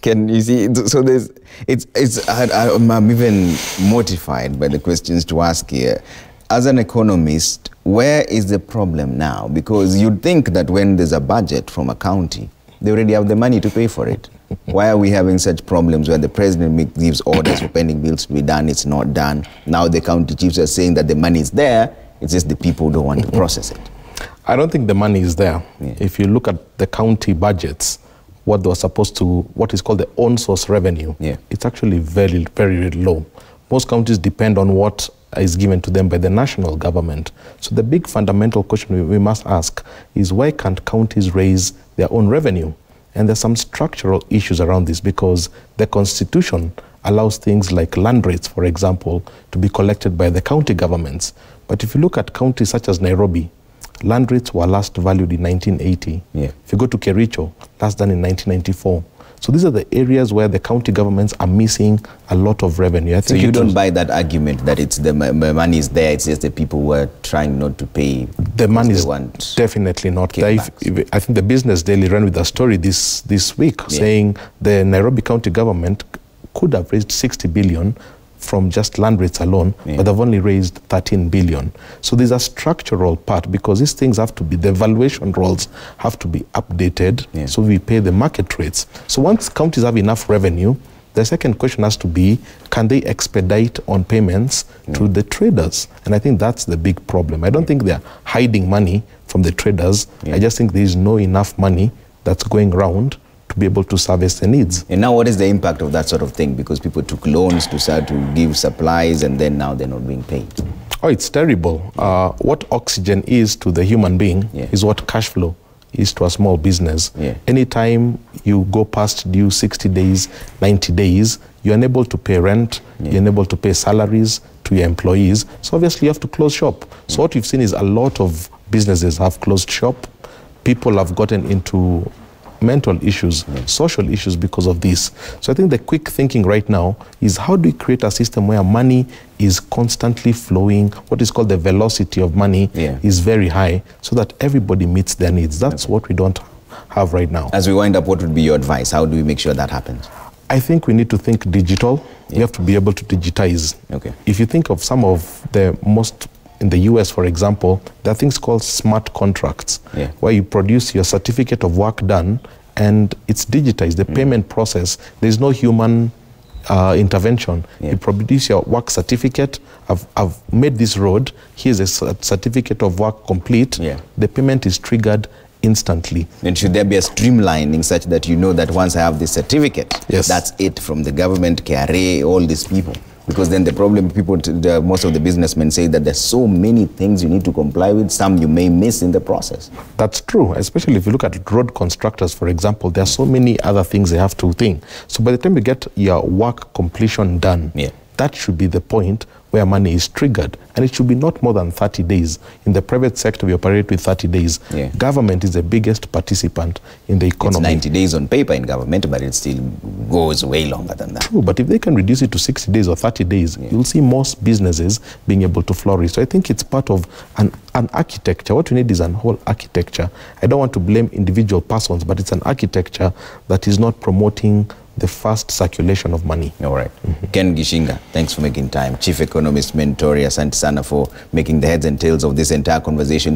Can you see? So I'm even mortified by the questions to ask here. As an economist, where is the problem now? Because you'd think that when there's a budget from a county, they already have the money to pay for it. Why are we having such problems where the president gives orders for pending bills to be done, it's not done? Now the county chiefs are saying that the money is there, it's just the people who don't want to process it. I don't think the money is there. Yeah. If you look at the county budgets, what they were supposed to, what is called the own source revenue, it's actually very, very low. Most counties depend on what is given to them by the national government. So the big fundamental question we must ask is, why can't counties raise their own revenue? And there's some structural issues around this, because the Constitution allows things like land rates, for example, to be collected by the county governments. But if you look at counties such as Nairobi, land rates were last valued in 1980. If you go to Kericho, last done in 1994. So these are the areas where the county governments are missing a lot of revenue. I think so you don't buy that argument that it's the money is there, it's just the people who are trying not to pay. The money is definitely not there. I think the Business Daily ran with a story this week saying the Nairobi County government could have raised 60 billion from just land rates alone, but they've only raised 13 billion. So there's a structural part, because these things have to be, the valuation rolls have to be updated, so we pay the market rates. So once counties have enough revenue, the second question has to be, can they expedite on payments to the traders? And I think that's the big problem. I don't think they're hiding money from the traders. I just think there's no enough money that's going around to be able to service the needs. And now what is the impact of that sort of thing? Because people took loans to start to give supplies, and then now they're not being paid. Oh, it's terrible. What oxygen is to the human being is what cash flow is to a small business. Anytime you go past due 60 days, 90 days, you're unable to pay rent, you're unable to pay salaries to your employees. So obviously you have to close shop. So what you've seen is a lot of businesses have closed shop. People have gotten into mental issues, social issues because of this. So I think the quick thinking right now is, how do we create a system where money is constantly flowing, what is called the velocity of money is very high, so that everybody meets their needs. That's what we don't have right now. As we wind up, what would be your advice? How do we make sure that happens? I think we need to think digital. You have to be able to digitize. If you think of some of the most, in the US, for example, there are things called smart contracts, where you produce your certificate of work done, and it's digitized. The payment process, there's no human intervention. You produce your work certificate. I've made this road. Here's a certificate of work complete. The payment is triggered instantly. And should there be a streamlining such that you know that once I have this certificate, that's it from the government, KRA, all these people? Because then the problem, most of the businessmen say that there's so many things you need to comply with, some you may miss in the process. That's true, especially if you look at road constructors, for example, there are so many other things they have to think. So by the time you get your work completion done, that should be the point where money is triggered. And it should be not more than 30 days. In the private sector, we operate with 30 days. Government is the biggest participant in the economy. It's 90 days on paper in government, but it still goes way longer than that. True, but if they can reduce it to 60 days or 30 days, you'll see most businesses being able to flourish. So I think it's part of an architecture. What we need is a whole architecture. I don't want to blame individual persons, but it's an architecture that is not promoting the fast circulation of money. All right. Ken Gichinga, thanks for making time. Chief Economist Mentoria, asante sana for making the heads and tails of this entire conversation.